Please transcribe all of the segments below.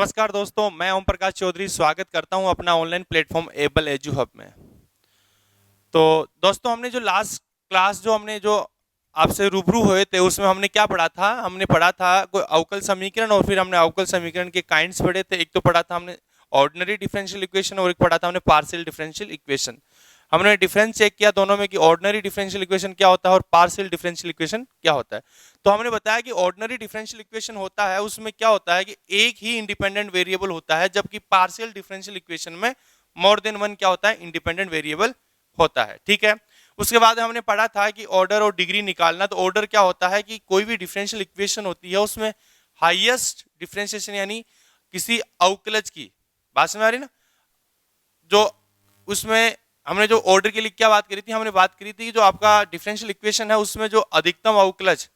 नमस्कार दोस्तों, मैं ओम प्रकाश चौधरी स्वागत करता हूं अपना online platform able edu hub में। तो दोस्तों, हमने जो लास्ट क्लास जो आपसे रूबरू हुए थे उसमें हमने क्या पढ़ा था? हमने पढ़ा था कोई अवकल समीकरण और फिर हमने अवकल समीकरण के काइंड्स पढ़े थे। एक तो पढ़ा था हमने ऑर्डिनरी डिफरेंशियल इक्वेशन और एक पढ़ा था हमने पार्शियल डिफरेंशियल इक्वेशन। हमने डिफरेंस चेक किया दोनों में कि ऑर्डिनरी डिफरेंशियल इक्वेशन क्या होता है और पार्शियल डिफरेंशियल इक्वेशन क्या होता है। तो हमने बताया कि ऑर्डिनरी डिफरेंशियल इक्वेशन होता है, उसमें क्या होता है कि एक ही इंडिपेंडेंट वेरिएबल होता है, जबकि पार्शियल डिफरेंशियल इक्वेशन में मोर देन वन क्या होता है, इंडिपेंडेंट वेरिएबल होता है। ठीक है। उसके बाद हमने पढ़ा था कि ऑर्डर और डिग्री निकालना। तो ऑर्डर क्या होता है कि कोई भी डिफरेंशियल इक्वेशन होती है उसमें हाईएस्ट डिफरेंशिएशन यानी किसी अवकलज की, बात समझ आ रही ना, जो उसमें हमने जो ऑर्डर के लिए क्या बात करी थी, हमने बात करी थी कि जो आपका डिफरेंशियल इक्वेशन है उसमें जो अधिकतम अवकलज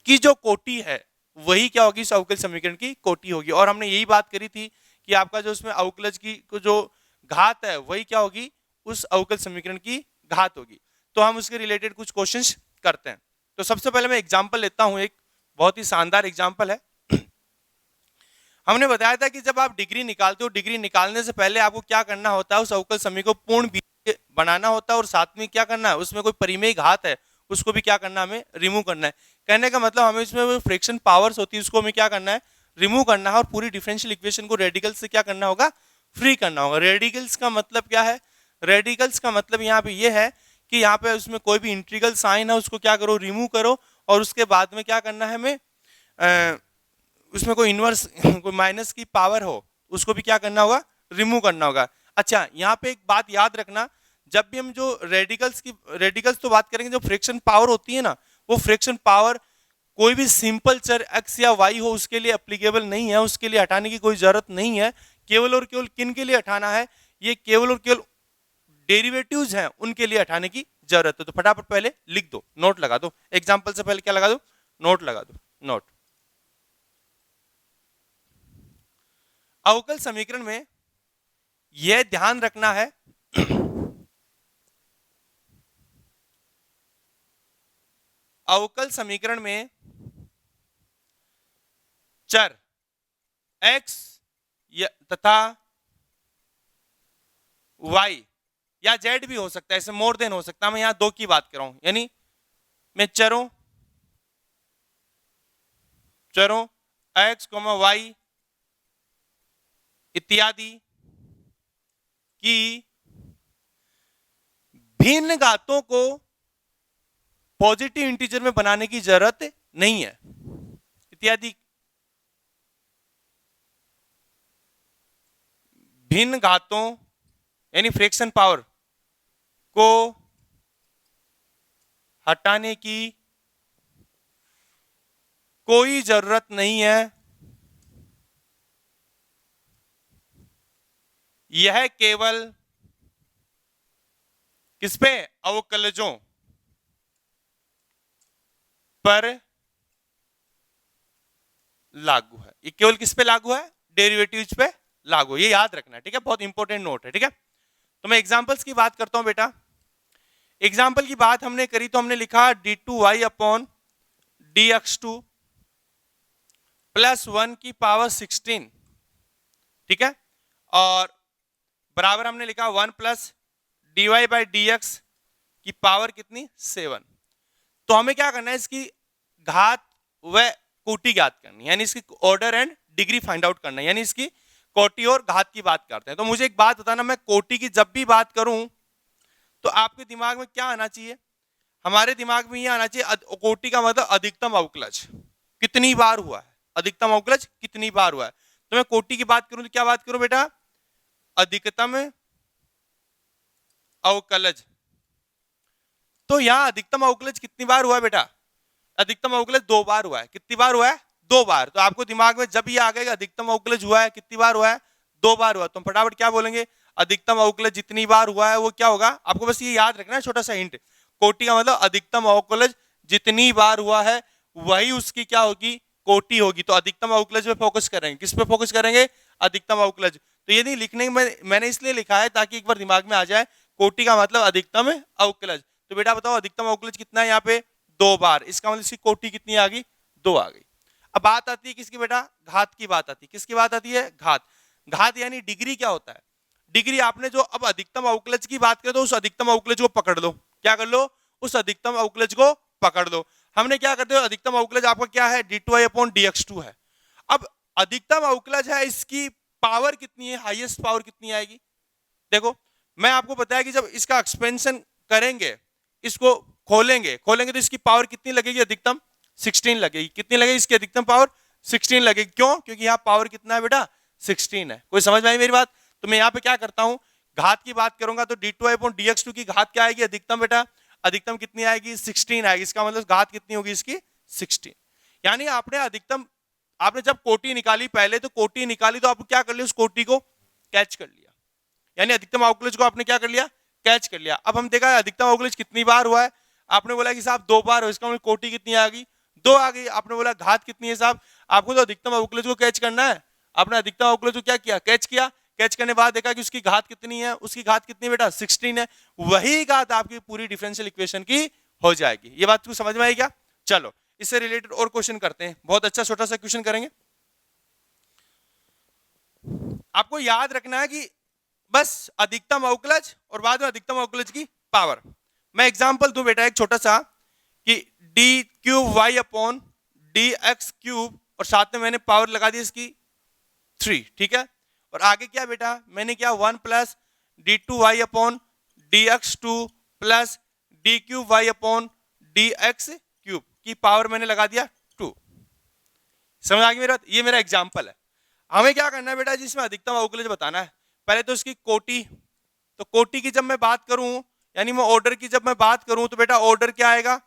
की जो कोटि है वही क्या होगी, इस अवकल समीकरण की कोटि होगी। और हमने यही बात करी थी कि आपका जो उसमें अवकलज की जो घात है वही क्या होगी, उस अवकल समीकरण की घात होगी। तो हम उसके रिलेटेड कुछ क्वेश्चंस करते हैं। तो सबसे पहले मैं एग्जांपल लेता हूं, एक बहुत ही शानदार एग्जांपल है। हमने बताया था कि जब आप डिग्री निकालते हो, डिग्री निकालने से पहले आपको क्या करना होता है, उस अवकल समीकरण को पूर्ण बीजीय बनाना होता है और साथ में क्या करना है, उसमें कोई परिमेय घात है उसको भी क्या करना है, हमें रिमूव करना है। कहने का मतलब हमें इसमें फ्रैक्शन पावर्स होती है उसको हमें क्या करना है, रिमूव करना है और पूरी डिफरेंशियल इक्वेशन को रेडिकल से क्या करना होगा, फ्री करना होगा। रेडिकल्स का मतलब क्या है? रेडिकल्स का मतलब यहाँ पे ये है कि यहाँ पे उसमें कोई भी इंटीग्रल साइन है उसको क्या करो, रिमूव करो और उसके बाद में क्या करना है हमें, उसमें कोई इनवर्स कोई माइनस की पावर हो उसको भी क्या करना होगा, रिमूव करना होगा। अच्छा, यहाँ पे एक बात याद रखना, जब भी हम जो रेडिकल्स तो बात करेंगे, जो फ्रैक्शन पावर होती है ना, वो फ्रैक्शन पावर कोई भी सिंपल चर x या y हो उसके लिए एप्लीकेबल नहीं है, उसके लिए हटाने की कोई जरूरत नहीं है। केवल और केवल किन के लिए हटाना है, ये केवल और केवल डेरिवेटिव्स हैं उनके लिए हटाने की जरूरत है। तो फटाफट पहले लिख दो, नोट लगा दो, एग्जाम्पल से पहले क्या लगा दो, नोट लगा दो, नोट। अवकल समीकरण में यह ध्यान रखना है अवकल समीकरण में चर x तथा y या z भी हो सकता है, ऐसे मोर देन हो सकता है। मैं यहां दो की बात कर रहा हूं, यानी मैं चरों x, y इत्यादि की भिन्न घातों को पॉजिटिव इंटीजर में बनाने की जरूरत नहीं है। इत्यादि भिन्न घातों यानी फ्रैक्शन पावर को हटाने की कोई जरूरत नहीं है। यह केवल किस पे, अवकलजों पर लागू है। ये केवल किस पे लागू है, डेरिवेटिव्स पे लागू। ये याद रखना है, ठीक है, बहुत इंपॉर्टेंट नोट है। ठीक है, तो मैं एग्जांपल्स की बात करता हूं बेटा। एग्जांपल की बात हमने करी तो हमने लिखा d2y अपॉन dx2 प्लस 1 की पावर 16, ठीक है, और बराबर हमने लिखा 1 प्लस dy बाई dx की पावर कितनी, 7। तो हमें क्या करना है, इसकी घात व कोटि ज्ञात करनी है, यानी इसकी order and degree find out करना है, यानी इसकी कोटि और घात की बात करते हैं। तो मुझे एक बात बताना, मैं कोटि की जब भी बात करूं तो आपके दिमाग में क्या आना चाहिए, हमारे दिमाग में ये आना चाहिए, कोटि का मतलब अधिकतम अवकलज कितनी बार हुआ है, अधिकतम अवकलज कितनी बार हुआ है। तो मैं कोटि की बात करूं तो क्या बात करूं बेटा, अधिकतम अवकलज। तो यहां अधिकतम अवकलज कितनी बार हुआ है बेटा, अधिकतम अवकलज 2 बार हुआ है। कितनी बार हुआ है, 2 बार। तो आपको दिमाग में जब ये आ गया अधिकतम अवकलज हुआ है, कितनी बार हुआ है, 2 बार हुआ, तो हम फटाफट क्या बोलेंगे, अधिकतम अवकलज जितनी बार हुआ है वो क्या होगा। आपको बस ये याद रखना है, छोटा सा हिंट, कोटि का मतलब अधिकतम अवकलज जितनी बार हुआ है वही उसकी क्या होगी, कोटि होगी। तो अधिकतम अवकलज पे फोकस करेंगे, किस पे फोकस करेंगे, अधिकतम अवकलज। तो ये नहीं लिखने में मैंने इसलिए लिखा है ताकि एक बार दिमाग में आ जाए, कोटि का मतलब अधिकतम अवकलज। तो बेटा बताओ अधिकतम अवकलज कितना है यहाँ पे, 2 बार, इसका मतलब इसकी कोटि कितनी आ गई, 2 आ गई। अब बात आती है किसकी बेटा, घात की बात आती है। किसकी बात आती है, घात। घात यानी डिग्री क्या होता है, डिग्री आपने जो अब अधिकतम अवकलज की बात करें तो उस अधिकतम अवकलज को पकड़ लो, क्या कर लो, उस अधिकतम अवकलज को पकड़ लो। हमने क्या करते हो, अधिकतम अवकलज आपका क्या है, d2i अपॉन dx2 है। अब अधिकतम अवकलज है, इसकी पावर कितनी है, हाईएस्ट पावर कितनी आएगी। देखो मैं आपको बताया कि जब इसका एक्सपेंशन करेंगे, इसको खोलेंगे खोलेंगे तो इसकी पावर कितनी लगेगी, अधिकतम 16 लगेगी। कितनी लगेगी इसकी अधिकतम पावर, 16 लगेगी। क्यों, क्योंकि यहाँ पावर कितना है बेटा, 16 है। कोई समझ में आई मेरी बात। तो मैं यहाँ पे क्या करता हूँ, घात की बात करूंगा तो d2i अपॉन dx2 की घात क्या आएगी, अधिकतम बेटा, अधिकतम कितनी आएगी, 16 आएगी। इसका मतलब घात कितनी होगी इसकी, 16। यानी आपने अधिकतम, आपने जब कोटि निकाली पहले, तो कोटि निकाली तो आप क्या कर लिया, उस कोटि को कैच कर लिया, यानी अधिकतम अवकलज को आपने क्या कर लिया, कैच कर लिया। अब हम देखा अधिकतम अवकलज कितनी बार हुआ है, आपने बोला कि साहब 2 बार हो, इसका मतलब कोटि कितनी आ गई, 2 आ गई। आपने बोला घात कितनी है साहब, आपको तो अधिकतम अवकलज को कैच करना है, आपने अधिकतम अवकलज को क्या किया, कैच किया। कैच करने बाद देखा कि उसकी घात कितनी है, उसकी घात कितनी बेटा, 16 है। वही घात आपकी पूरी डिफरेंशियल इक्वेशन की हो जाएगी। ये बात को समझ में आई क्या। चलो इससे रिलेटेड और क्वेश्चन करते हैं, बहुत अच्छा छोटा सा क्वेश्चन करेंगे। आपको याद रखना है कि बस अधिकतम अवकलज और बाद में अधिकतम अवकलज की पावर। मैं एग्जांपल दूं बेटा एक छोटा सा, कि D cube Y upon D X cube, और साथ में मैंने पावर लगा दी इसकी 3, ठीक है। और आगे क्या बेटा, मैंने क्या 1 plus D two Y upon D X two plus D cube Y upon D X cube की पावर मैंने लगा दिया 2। समझ आ गई मेरा, ये मेरा एग्जाम्पल है। हमें क्या करना है बेटा, जिसमें अधिकतम अवकलज बताना है, पहले तो इसकी कोटि, तो कोटि की जब मैं बात करूं, यानी मैं ऑर्डर की जब मैं बात करूं, तो बेटा ऑर्डर क्या आएगा,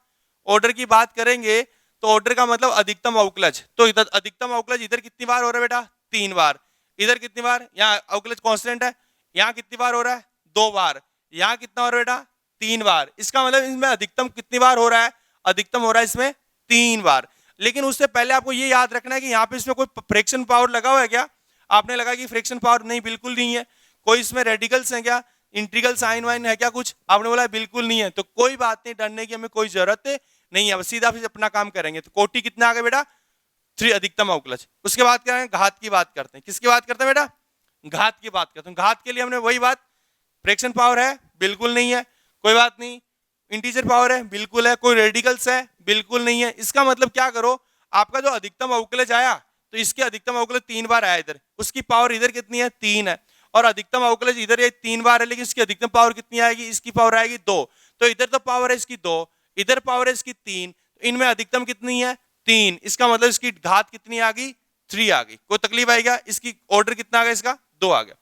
ऑर्डर की बात करेंगे तो ऑर्डर का मतलब अधिकतम अवकलज। तो इधर अधिकतम अवकलज इधर कितनी बार हो रहा है बेटा, 3 बार। इधर कितनी बार, यहाँ अवकलज कांस्टेंट है, यहाँ कितनी बार हो रहा है, 2 बार। यहाँ कितना हो रहा है बेटा, 3 बार। इसका मतलब इसमें अधिकतम कितनी बार हो रहा है, अधिकतम हो रहा है इसमें 3 बार। लेकिन उससे पहले आपको ये याद रखना है कि यहाँ पे इसमें कोई फ्रैक्शन पावर लगा हुआ है क्या, आपने लगा कि फ्रैक्शन पावर, नहीं बिल्कुल नहीं है। कोई इसमें रेडिकल्स है क्या, इंटीग्रल साइन वाइन है क्या कुछ, आपने बोला बिल्कुल नहीं है। तो कोई बात नहीं, डरने की हमें कोई जरूरत नहीं है, सीधा फिर अपना काम करेंगे। तो कोटि कितना आ गया बेटा, 3 अधिकतम अवकलज। उसके बाद क्या है, घात की बात करते हैं। किसकी बात करते हैं बेटा, घात की बात करते हैं। घात के लिए हमने वही बात, फ्रैक्शन पावर है बिल्कुल नहीं है, कोई बात नहीं। इंटीजर पावर है बिल्कुल है, कोई रेडिकल्स है बिल्कुल नहीं है। इसका मतलब क्या करो, आपका जो अधिकतम अवकलज आया, तो इसके अधिकतम अवकलज 3 बार आया इधर, उसकी पावर इधर कितनी है, 3 है। और अधिकतम अवकलज इधर ये 3 बार है, लेकिन इसकी अधिकतम पावर कितनी आएगी, इसकी पावर आएगी 2। तो इधर तो पावर है इसकी 2, इधर पावर है इसकी 3, तो इनमें अधिकतम कितनी है, 3। इसका मतलब इसकी घात कितनी आ गई, 3 आ गई। कोई तकलीफ आएगा, इसकी ऑर्डर कितना आ गया, इसका 2 आ गया।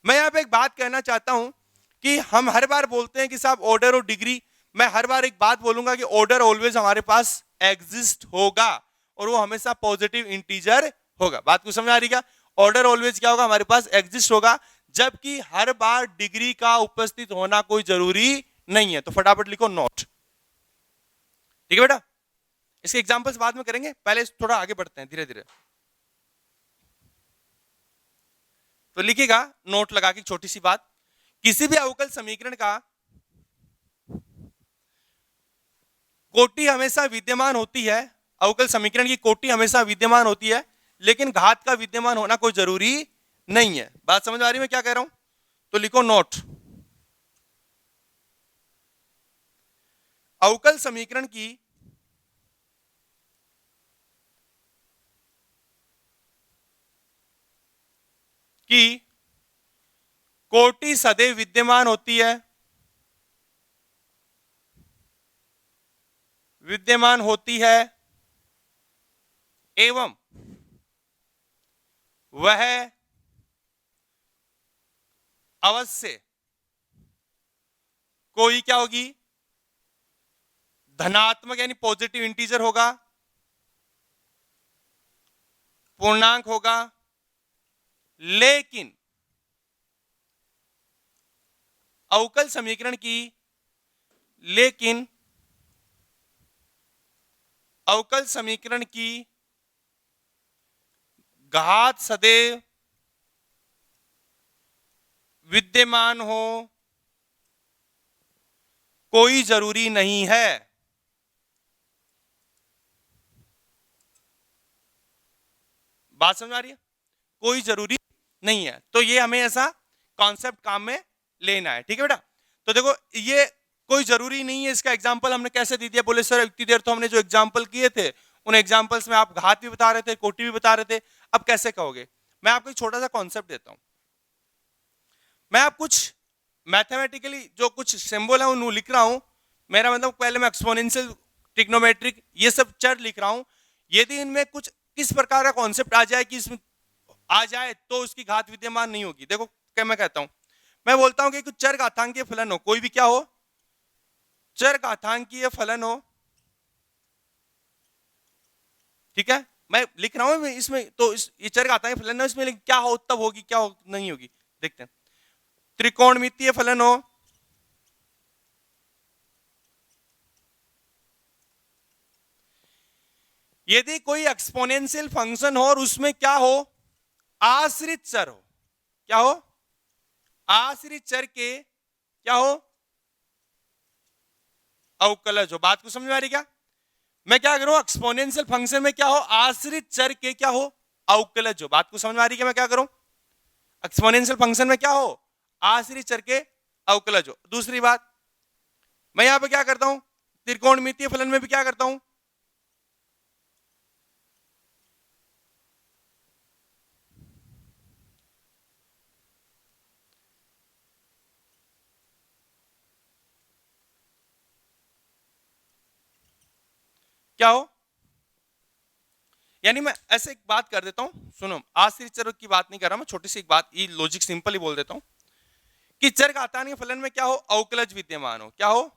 मैं यहाँ पे एक बात कहना चाहता हूं कि हम हर बार बोलते हैं कि साहब ऑर्डर और डिग्री, मैं हर बार एक बात बोलूंगा कि ऑर्डर ऑलवेज हमारे पास एग्जिस्ट होगा, और वो हमेशा पॉजिटिव इंटीजर होगा। बात को समझ आ रही क्या, ऑर्डर ऑलवेज क्या होगा, हमारे पास एग्जिस्ट होगा, जबकि हर बार डिग्री का उपस्थित होना कोई जरूरी नहीं है। तो फटाफट लिखो नॉट, ठीक है बेटा। इसके एग्जांपल्स बाद में करेंगे, पहले थोड़ा आगे बढ़ते हैं धीरे धीरे। तो लिखिएगा नोट लगा के छोटी सी बात, किसी भी अवकल समीकरण का कोटि हमेशा विद्यमान होती है, अवकल समीकरण की कोटि हमेशा विद्यमान होती है, लेकिन घात का विद्यमान होना कोई जरूरी नहीं है। बात समझ आ रही है मैं क्या कह रहा हूं, तो लिखो नोट, अवकल समीकरण की कोटि सदैव विद्यमान होती है, विद्यमान होती है, एवं वह अवश्य कोई क्या होगी, धनात्मक यानी पॉजिटिव इंटीजर होगा, पूर्णांक होगा, लेकिन अवकल समीकरण की, लेकिन अवकल समीकरण की घात सदैव विद्यमान हो कोई जरूरी नहीं है। बात समझ आ रही है? कोई जरूरी नहीं है। तो ये हमें ऐसा कॉन्सेप्ट काम में लेना है, ठीक है बेटा। तो देखो ये कोई जरूरी नहीं है, इसका एग्जाम्पल हमने कैसे दे दिया, बोले सर इतनी देर तो हमने जो एग्जाम्पल किए थे उन एग्जाम्पल्स में आप घात भी बता रहे थे, कोटि भी बता रहे थे, अब कैसे कहोगे? मैं आपको एक छोटा सा कॉन्सेप्ट देता हूं। मैं आप कुछ मैथमेटिकली जो कुछ सिंबल है उन लिख रहा हूं, मेरा मतलब पहले मैं एक्सपोनेंशियल, ट्रिग्नोमेट्रिक, ये सब चर लिख रहा हूं। यदि इनमें कुछ किस प्रकार का कॉन्सेप्ट आ जाए कि इसमें आ जाए तो उसकी घात विद्यमान नहीं होगी। देखो क्या मैं कहता हूं, मैं बोलता हूं कि कुछ चर घातांकीय फलन हो, कोई भी क्या हो, चर घातांकीय फलन हो, ठीक है। मैं लिख रहा हूं इसमें, तो ये चर घातांकीय फलन हो, इसमें क्या हो तब होगी, क्या हो नहीं होगी, देखते हैं। त्रिकोणमितीय फलन हो, यदि कोई एक्सपोनेंशियल फंक्शन हो और उसमें क्या हो, आश्रित चर हो, क्या हो, आश्रित चर के क्या हो, अवकलज हो। बात को समझ में आ रही क्या? मैं क्या करूं, एक्सपोनेंशियल फंक्शन में क्या हो, आश्रित चर के क्या हो, अवकलज हो। बात को समझ में आ रही है? मैं क्या करूं, एक्सपोनेंशियल फंक्शन में क्या हो, आश्रित चर के अवकलज हो। दूसरी बात, मैं यहां पे क्या करता हूं, त्रिकोणमितीय फलन में भी क्या करता हूं, क्या हो, यानी मैं ऐसे एक बात कर देता हूं, सुनो, आश्रित चर की बात नहीं कर रहा मैं, छोटी सी एक बात, ये लॉजिक सिंपल ही बोल देता हूं कि चर घातांकीय फलन में क्या हो, अवकलज विद्यमान हो, क्या हो,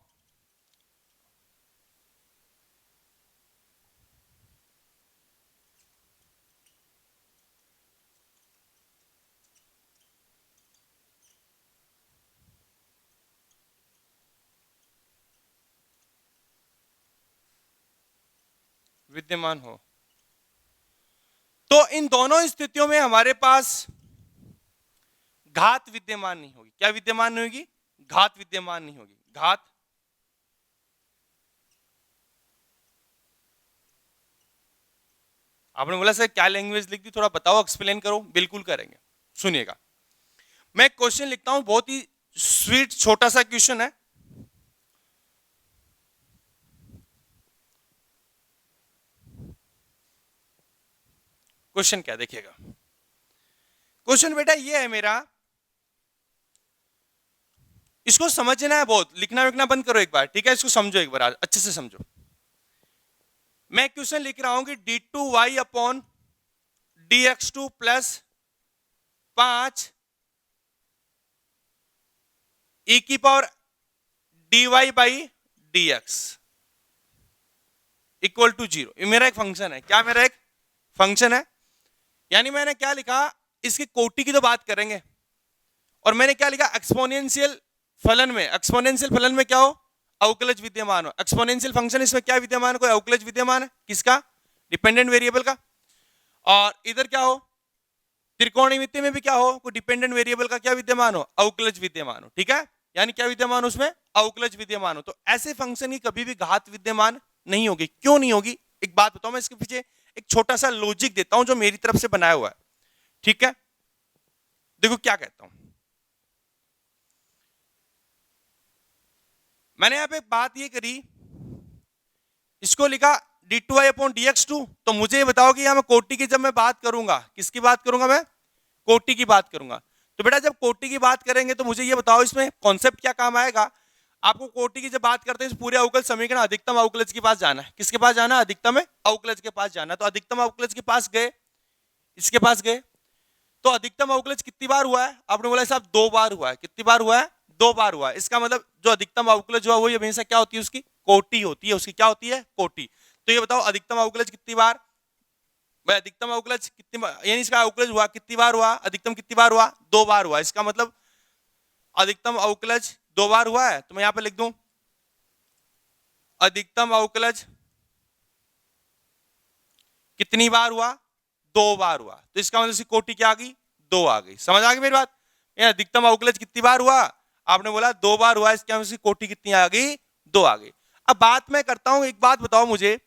विद्यमान हो। तो इन दोनों स्थितियों में हमारे पास घात विद्यमान नहीं होगी। क्या विद्यमान नहीं होगी? घात विद्यमान नहीं होगी। घात, आपने बोला सर क्या लैंग्वेज लिख दी, थोड़ा बताओ, एक्सप्लेन करो। बिल्कुल करेंगे, सुनिएगा। मैं क्वेश्चन लिखता हूं, बहुत ही स्वीट छोटा सा क्वेश्चन है। क्वेश्चन क्या देखिएगा, क्वेश्चन बेटा ये है मेरा, इसको समझना है बहुत, लिखना विखना बंद करो एक बार, ठीक है। इसको समझो एक बार, अच्छे से समझो। मैं क्वेश्चन लिख रहा हूं कि d2y upon dx2 plus 5 e की power dy by dx equal to 0। ये मेरा एक फंक्शन है। क्या मेरा एक फंक्शन है? यानी मैंने क्या लिखा, इसकी कोटि की तो बात करेंगे, और मैंने क्या लिखा, एक्सपोनेंशियल फलन में, एक्सपोनेंशियल फलन में क्या हो, अवकलज विद्यमान हो। एक्सपोनेंशियल फंक्शन इसमें क्या विद्यमान है, कोई अवकलज विद्यमान है, किसका, डिपेंडेंट वेरिएबल का। और इधर क्या हो, त्रिकोणमिति में भी क्या हो, कोई डिपेंडेंट वेरिएबल का क्या विद्यमान हो, अवकलज विद्यमान हो, ठीक है। यानी क्या विद्यमान हो उसमें, अवकलज विद्यमान हो। तो ऐसे फंक्शन की कभी भी घात विद्यमान नहीं होगी। क्यों नहीं होगी, एक बात बताओ, मैं इसके पीछे एक छोटा सा लॉजिक देता हूं जो मेरी तरफ से बनाया हुआ है, ठीक है। देखो क्या कहता हूं मैंने, यहां पे बात ये करी, इसको लिखा d2y अपॉन dx2। तो मुझे ये बताओ कि यहां मैं कोटि की जब मैं बात करूंगा, किसकी बात करूंगा मैं, कोटि की बात करूंगा। तो बेटा जब कोटि की बात करेंगे तो मुझे ये बताओ इसमें कॉन्सेप्ट क्या काम आएगा। आपको कोटि की जब बात करते हैं पूरे अवकल समीकरण अधिकतम अवकलज के पास जाना है। किसके पास जाना है, अधिकतम अवकलज के पास जाना है। तो अधिकतम अवकलज के पास गए, इसके पास गए, तो अधिकतम अवकलज कितनी बार हुआ है, आपने बोला साहब 2 बार हुआ है। कितनी बार हुआ है, 2 बार हुआ है। इसका मतलब जो अधिकतम अवकलज हुआ वो हमेशा क्या होती है, उसकी कोटि होती है, उसकी क्या होती है, कोटि। तो ये बताओ अधिकतम अवकलज कितनी बार, भाई अधिकतम अवकलज कितनी बार, यानी इसका अवकलज हुआ कितनी बार हुआ, अधिकतम कितनी बार हुआ, 2 बार हुआ। इसका मतलब अधिकतम अवकलज 2 बार हुआ है। तो मैं यहां पे लिख दूं अधिकतम अवकलज कितनी बार हुआ, 2 बार हुआ। तो इसका मतलब इसकी कोटि क्या आ गई, 2 आ गई। समझ आ गई मेरी बात? ये अधिकतम अवकलज कितनी बार हुआ, आपने बोला 2 बार हुआ, इसके मतलब इसकी कोटि कितनी आ गई, 2 आ गई। अब बात मैं करता हूं, एक बात बताओ मुझे,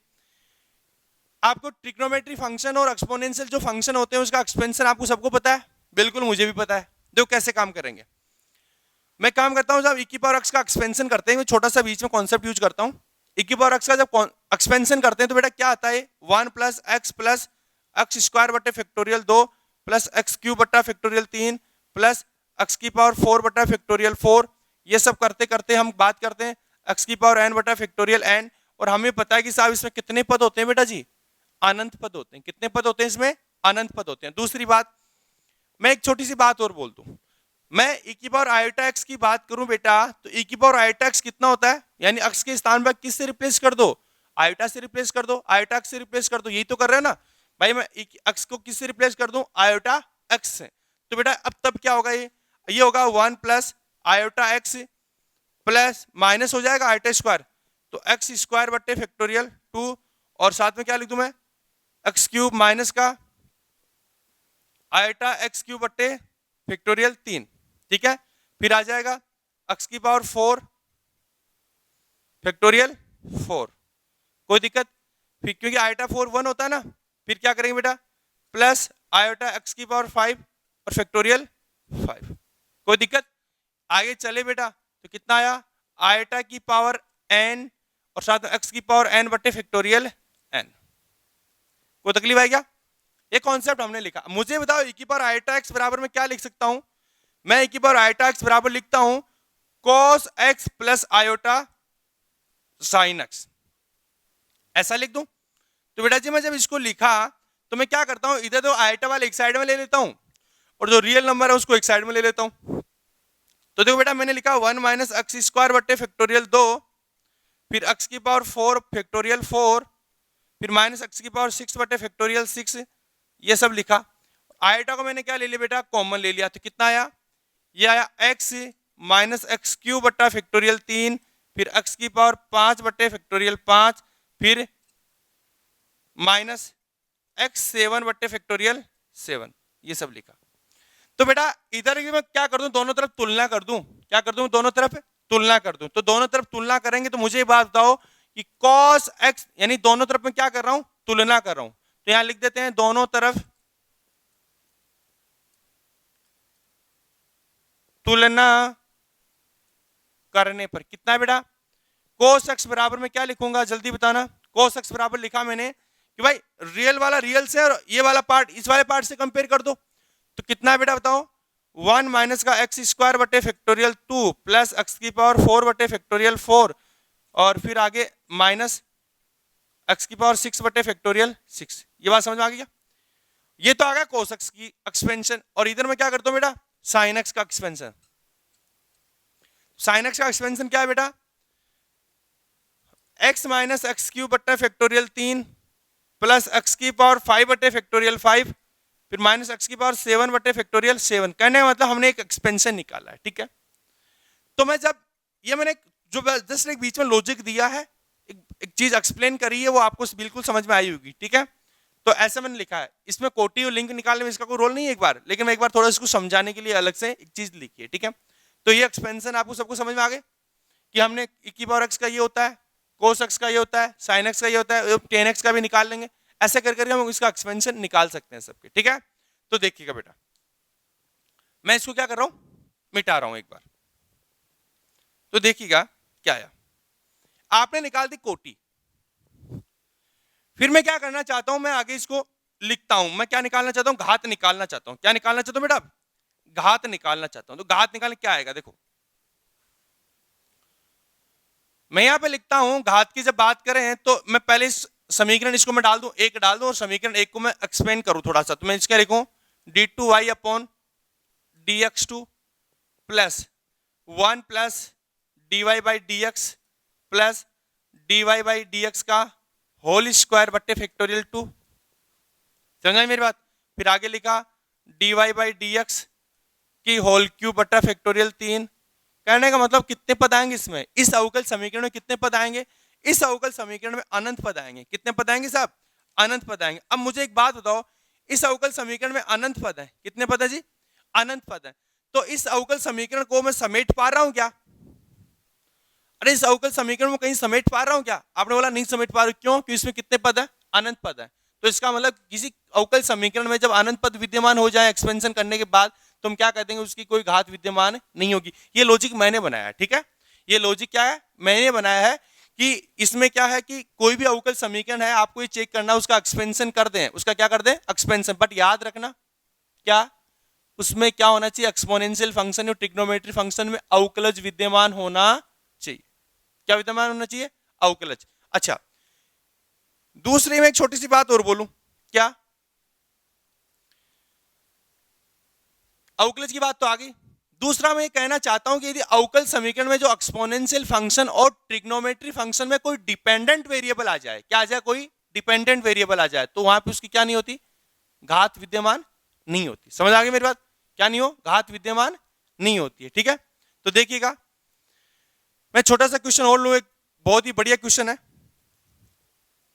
आपको ट्रिग्नोमेट्री फंक्शन और एक्सपोनेंशियल जो फंक्शन होते हैं उसका एक्सपेंशन आपको सबको पता है, बिल्कुल मुझे भी पता है। देखो कैसे काम करेंगे, मैं काम करता हूं जब e की पावर x का एक्सपेंशन करते हैं, छोटा सा बीच में कॉन्सेप्ट यूज करता हूं। e की पावर x का जब एक्सपेंशन करते हैं तो बेटा क्या आता है, 1 प्लस एक्स स्क्वायर बटे फैक्टोरियल 2 प्लस एक्स क्यूब बटा फैक्टोरियल 3 प्लस एक्स की पावर 4 बटा फैक्टोरियल 4। ये सब करते करते हम बात करते हैं एक्स की पावर n बटा फैक्टोरियल n, और हमें पता है कि साहब इसमें कितने पद होते हैं बेटा जी, अनंत पद होते हैं। कितने पद होते हैं इसमें, अनंत पद होते हैं। दूसरी बात, मैं एक छोटी सी बात और बोल दूं, मैं e की पावर आयोटा x की बात करूं बेटा, तो e की पावर आयोटा x कितना होता है, यानी x के स्थान पर किस से रिप्लेस कर दो, आयोटा से रिप्लेस कर दो, आयोटा x से रिप्लेस कर दो, यही तो कर रहे हैं ना भाई। मैं x को किस से रिप्लेस कर दूं, आयोटा x से। तो बेटा अब तब क्या होगा, ये होगा 1 plus iota x plus minus हो जाएगा आयोटा स्क्वायर, तो एक्स स्क्वायर बटे फैक्टोरियल 2, और साथ में क्या लिख दूं मैं, एक्स क्यूब माइनस का आयोटा एक्स क्यूब बटे फैक्टोरियल 3, ठीक है। फिर आ जाएगा एक्स की पावर 4 फैक्टोरियल 4, कोई दिक्कत। फिर क्योंकि आयोटा 4 1 होता है ना, फिर क्या करेंगे बेटा, प्लस आयोटा एक्स की पावर 5 और फैक्टोरियल 5, कोई दिक्कत। आगे चले बेटा, तो कितना आया, आयोटा की पावर n और साथ में एक्स की पावर n बटे फैक्टोरियल n। कोई तकलीफ है क्या, ये कॉन्सेप्ट हमने लिखा। मुझे बताओ e की पावर आयोटा x बराबर में क्या लिख सकता हूं, मैं e की पावर आयोटा x बराबर लिखता हूं cos x plus iota sine x, ऐसा लिख दूं। तो बेटा जी मैं जब इसको लिखा तो मैं क्या करता हूं, इधर तो आयोटा वाले एक साइड में ले लेता हूं और जो रियल नंबर है उसको एक साइड में ले लेता हूं। तो देखो बेटा मैंने लिखा 1 माइनस एक्स स्क्वायर बटे फैक्टोरियल 2, फिर एक्स की पावर 4 फैक्टोरियल 4, फिर माइनस एक्स की पावर 6 बटे फैक्टोरियल 6, ये सब लिखा। आयोटा को मैंने क्या ले लिया बेटा, कॉमन ले लिया, तो कितना आया, ये आया एक्स माइनस एक्स क्यूब बटा फैक्टोरियल 3, फिर एक्स की पावर 5 बटे फैक्टोरियल 5, फिर माइनस एक्स 7 बटे फैक्टोरियल 7, ये सब लिखा। तो बेटा इधर भी मैं क्या कर दूं, दोनों तरफ तुलना कर दूं, क्या कर दूं, दोनों तरफ तुलना कर दूं। तो दोनों तरफ तुलना करेंगे तो मुझे ये बात बताओ कि cos x, यानी दोनों तरफ मैं क्या कर रहा हूं, तुलना कर रहा हूं, तो यहां लिख देते हैं दोनों तरफ तुलना करने पर कितना है बेटा, cos x बराबर में क्या लिखूंगा, जल्दी बताना। cos x बराबर लिखा मैंने कि भाई रियल वाला रियल से और ये वाला पार्ट इस वाले पार्ट से कंपेयर कर दो, तो कितना है बेटा बताओ, 1 माइनस का एक्स स्क्वायर बटे फैक्टोरियल 2 प्लस एक्स की पावर 4 बटे फैक्टोरियल 4, और फिर आगे माइनस एक्स की पावर 6 बटे फैक्टोरियल 6। ये बात समझ में आ गई क्या, ये तो आ गया cos x की एक्सपेंशन, और इधर मैं क्या करता हूं बेटा, sin x का एक्सपेंशन। sin x का एक्सपेंशन क्या है बेटा, x माइनस एक्स क्यूब बटे फैक्टोरियल 3 प्लस एक्स की पावर 5 बटे फैक्टोरियल 5, फिर माइनस एक्स की पावर 7 बटे फैक्टोरियल 7। कहने का मतलब हमने एक एक्सपेंशन निकाला है, ठीक है। तो मैं जब ये मैंने जो जस्ट एक बीच में लॉजिक दिया है, एक चीज एक्सप्लेन करी है, वो आपको बिल्कुल समझ में आई होगी, ठीक है। तो ऐसा मैंने लिखा है, इसमें कोटी और लिंक निकालने में इसका कोई रोल नहीं है एक बार, लेकिन मैं एक बार थोड़ा इसको समझाने के लिए अलग से एक चीज लिखी है, ठीक है। तो ये एक्सपेंशन आपको सबको समझ में आ गए कि हमने e की पावर x का ये होता है, cos x का ये होता है, sin x का ये होता है, tan x का भी निकाल लेंगे, ऐसे कर करके हम इसका एक्सपेंशन निकाल सकते हैं सबके, ठीक है। तो देखिएगा बेटा, मैं इसको क्या कर रहा हूं, मिटा रहा हूं एक बार, तो देखिएगा क्या आया, आपने निकाल दी कोटी। फिर मैं क्या करना चाहता हूं, मैं आगे इसको लिखता हूं, मैं क्या निकालना चाहता हूं, घात निकालना चाहता हूं। क्या निकालना चाहता हूं बेटा, घात निकालना चाहता हूं। तो घात निकालने क्या आएगा, देखो मैं यहां पे लिखता हूं, घात की जब बात करें तो मैं पहले इस समीकरण इसको मैं डाल दूं, एक डाल दूं, और समीकरण एक को मैं एक्सपेंड करूं थोड़ा सा, तो मैं इसका लिखूं d2y upon dx2 plus 1 plus dy by dx plus dy by dx का होल स्क्वायर बट्टे फैक्टोरियल 2, समझ आई मेरी बात। फिर आगे लिखा dy बाई dx की होल क्यूब बट्टा फैक्टोरियल 3। कहने का मतलब कितने पद आएंगे इसमें, इस अवकल समीकरण में कितने पद आएंगे, इस अवकल समीकरण में अनंत पद आएंगे। कितने पद आएंगे साहब, अनंत पद आएंगे। अब मुझे एक बात बताओ, इस अवकल समीकरण में अनंत पद है, कितने पद है जी, अनंत पद है। तो इस अवकल समीकरण को मैं समेट पा रहा हूं क्या, अरे इस अवकल समीकरण में कहीं समेट पा रहा हूं क्या, आपने बोला नहीं समेट पा रहा हूं, क्यों, क्योंकि इसमें कितने पद है, अनंत पद है। तो इसका मतलब किसी अवकल समीकरण में जब अनंत पद विद्यमान हो जाए एक्सपेंशन करने के बाद, तो हम क्या कहते हैं, उसकी कोई घात विद्यमान नहीं होगी। ये लॉजिक मैंने बनाया है, ठीक है। ये लॉजिक क्या है, मैंने बनाया है कि इसमें क्या है कि कोई भी अवकल समीकरण है, आपको ये चेक करना उसका एक्सपेंशन कर दें, उसका क्या कर दें, एक्सपेंशन। बट याद रखना क्या, उसमें क्या होना चाहिए, एक्सपोनेंशियल फंक्शन और ट्रिग्नोमेट्री फंक्शन में अवकलज विद्यमान होना चाहिए। क्या विद्यमान होना चाहिए, अवकलज। अच्छा, दूसरी में एक छोटी सी बात और बोलूं, क्या, अवकलज की बात तो आ गई। दूसरा मैं कहना चाहता हूं कि यदि अवकल समीकरण में जो एक्सपोनेंशियल फंक्शन और ट्रिग्नोमेट्री फंक्शन में कोई डिपेंडेंट वेरिएबल आ जाए, क्या आ जाए, कोई डिपेंडेंट वेरिएबल आ जाए, तो वहां पे उसकी क्या नहीं होती, घात विद्यमान नहीं होती। समझ आ गई मेरी बात, क्या नहीं हो, घात विद्यमान नहीं होती है, ठीक है। तो देखिएगा, मैं छोटा सा क्वेश्चन और लूं, एक बहुत ही बढ़िया क्वेश्चन है।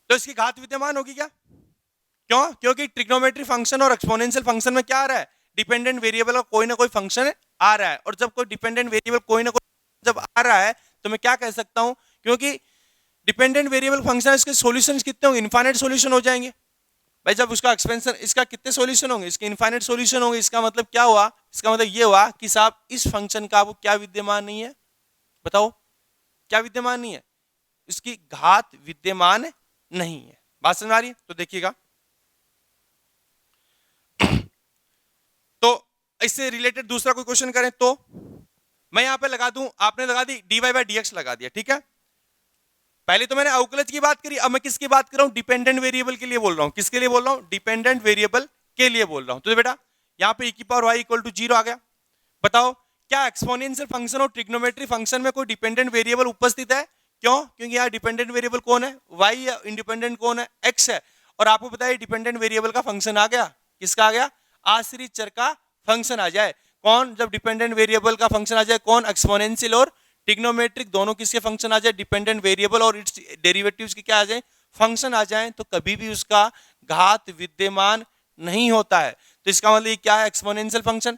तो इसकी घात विद्यमान होगी क्या, क्यों, क्योंकि ट्रिग्नोमेट्री फंक्शन और एक्सपोनेंशियल फंक्शन में क्या आ रहा है, डिपेंडेंट वेरिएबल का कोई ना कोई फंक्शन आ रहा है। और जब कोई डिपेंडेंट वेरिएबल कोई ना कोई जब आ रहा है, तो मैं क्या कह सकता हूं, क्योंकि डिपेंडेंट वेरिएबल फंक्शन, इसके सॉल्यूशंस कितने होंगे, इनफाइनाइट सॉल्यूशन हो जाएंगे भाई। जब उसका एक्सपेंशन, इसका कितने सॉल्यूशन होंगे, इसके इनफाइनाइट सॉल्यूशन होंगे। इसका मतलब क्या हुआ, इसका मतलब ये हुआ कि साहब इस फंक्शन का वो क्या विद्यमान नहीं है, बताओ क्या विद्यमान नहीं है, इसकी घात विद्यमान नहीं है। बात समझ आ रही है। तो देखिएगा, तो इससे रिलेटेड दूसरा कोई क्वेश्चन करें, तो मैं यहां पे लगा दूं, आपने लगा दी dy बाई dx लगा दिया, ठीक है। पहले तो मैंने अवकलज की बात करी, अब मैं किसकी बात कर रहा हूं, डिपेंडेंट वेरिएबल के लिए बोल रहा हूं। किसके लिए बोल रहा हूं, डिपेंडेंट वेरिएबल के लिए बोल रहा हूं। तो बेटा यहां पे e की पावर y इक्वल टू 0 आ गया। बताओ क्या एक्सपोनेंशियल फंक्शन और ट्रिग्नोमेट्री फंक्शन में कोई डिपेंडेंट वेरिएबल उपस्थित है, क्यों, क्योंकि यहाँ डिपेंडेंट वेरिएबल कौन है, y है, इंडिपेंडेंट कौन है, x है। और आपको पता है डिपेंडेंट वेरिएबल का फंक्शन आ गया, किसका आ गया, आश्रित चर का फंक्शन आ जाए। कौन, जब डिपेंडेंट वेरिएबल का फंक्शन आ जाए, कौन, एक्सपोनेंशियल और ट्रिग्नोमेट्रिक दोनों किसके फंक्शन आ जाए, डिपेंडेंट वेरिएबल और इट्स डेरिवेटिव्स के क्या आ जाए, फंक्शन आ जाए, तो कभी भी उसका घात विद्यमान नहीं होता है। तो इसका मतलब क्या है, एक्सपोनेंशियल फंक्शन,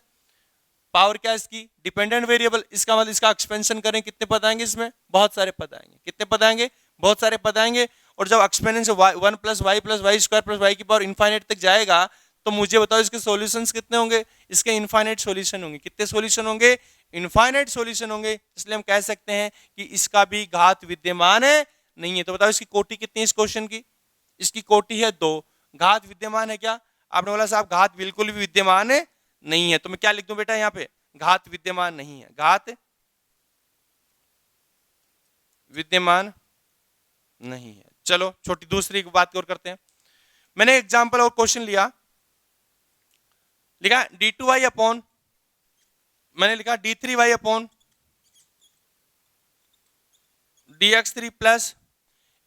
पावर क्या है इसकी, डिपेंडेंट वेरिएबल। इसका मतलब इसका एक्सपेंशन करें, कितने पद आएंगे इसमें, बहुत सारे पद आएंगे। कितने पद आएंगे, बहुत सारे पद आएंगे। और जब expansion 1 plus Y square plus Y की पावर इनफाइनाइट तक जाएगा, तो मुझे बताओ इसके सॉल्यूशंस कितने होंगे, इसके इनफाइनाइट सॉल्यूशन होंगे। कितने सॉल्यूशन होंगे, इनफाइनाइट सॉल्यूशन होंगे। इसलिए हम कह सकते हैं कि इसका भी घात विद्यमान है नहीं है। तो बताओ इसकी कोटि कितनी है इस क्वेश्चन की, इसकी कोटि है 2। घात विद्यमान है क्या, आपने बोला साहब घात बिल्कुल भी विद्यमान है नहीं है। तो मैं क्या लिख दूं बेटा, यहाँ पे घात विद्यमान नहीं है, घात विद्यमान नहीं है। चलो छोटी दूसरी बात और करते हैं। मैंने एग्जांपल और क्वेश्चन लिया, लिखा d2y अपॉन, मैंने लिखा d3y अपॉन dx3 प्लस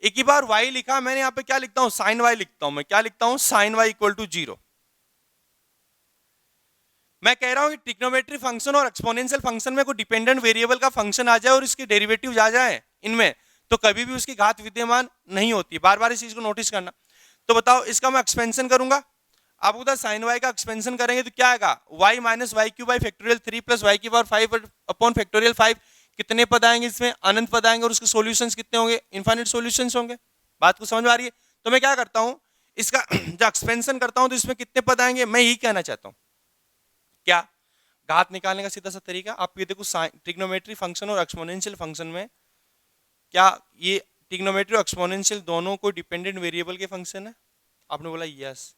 एक ही बार y लिखा, मैंने यहां पे क्या लिखता हूं, साइन y लिखता हूं। मैं क्या लिखता हूं, साइन y इक्वल टू 0। मैं कह रहा हूं कि ट्रिग्नोमेट्री फंक्शन और एक्सपोनेंशियल फंक्शन में कोई डिपेंडेंट वेरिएबल का फंक्शन आ जाए और इसके डेरिवेटिव्स आ जाए इनमें, तो कभी भी उसकी घात विद्यमान नहीं होती। बार बार इस चीज को नोटिस करना। तो बताओ इसका मैं एक्सपेंशन करूंगा, आपको पता साइन वाई का एक्सपेंशन करेंगे तो क्या आएगा, y minus Y cube by factorial 3 plus Y की पावर 5 अपॉन फैक्टोरियल 5। कितने पद आएंगे इसमें, अनंत पद आएंगे। और उसके सॉल्यूशंस कितने होंगे, इनफाइनाइट सॉल्यूशंस होंगे। बात को समझ में आ रही है। तो मैं क्या करता हूं, इसका जब एक्सपेंशन करता हूं तो इसमें कितने पद आएंगे, मैं यही कहना चाहता हूं। क्या घात निकालने का सीधा सा तरीका, आप ये देखो ट्रिग्नोमेट्री फंक्शन और एक्सपोनेंशियल फंक्शन में क्या ये ट्रिग्नोमेट्री और एक्सपोनेंशियल दोनों को डिपेंडेंट वेरिएबल के फंक्शन है, आपने बोला यस।